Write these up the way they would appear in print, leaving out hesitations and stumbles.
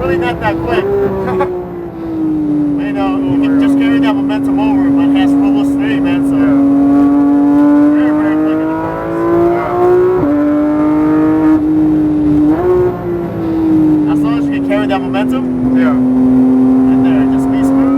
really not that quick. You know, you can just carry that momentum over, but it has rollers 3, man, so very, very quick in the corners. As long as you can carry that momentum, and there, just be smooth.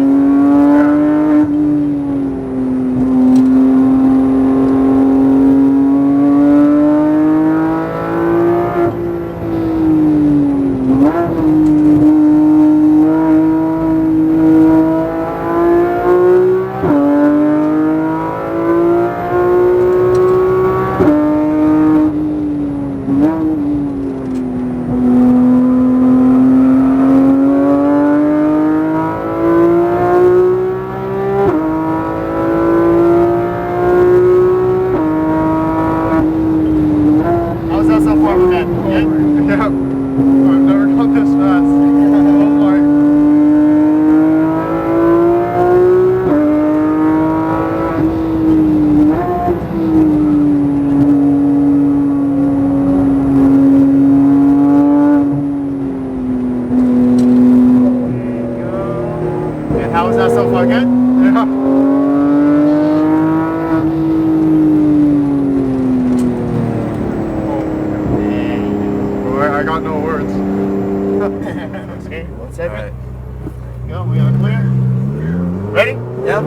How was that so far? Good? Yeah. I got no words. Okay, 1 second. All right. Go, we are clear. Ready? Yep.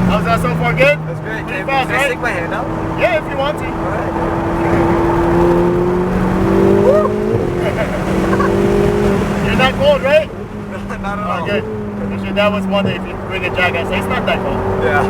How's that so far? Good? That's great. Pretty Can fast, I right? stick my hand out? Yeah, if you want to. Alright. You're not cold, right? Not at all. Oh, good. Because your dad was wondering if you could bring a jacket. I say it's not that cold. Yeah.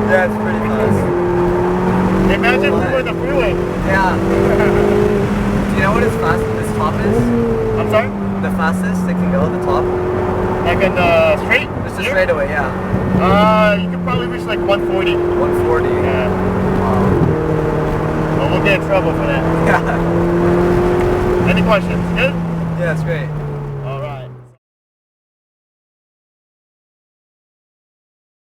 Yeah, it's pretty fast. Imagine if we were in the freeway. Yeah. Do you know what its top is? I'm sorry? The fastest it can go, the top? Like in the straight? Just a straightaway, yeah. You could probably reach like 140. 140? Yeah. Wow. Well, we'll get in trouble for that. Yeah. Any questions? Good? Yeah, it's great.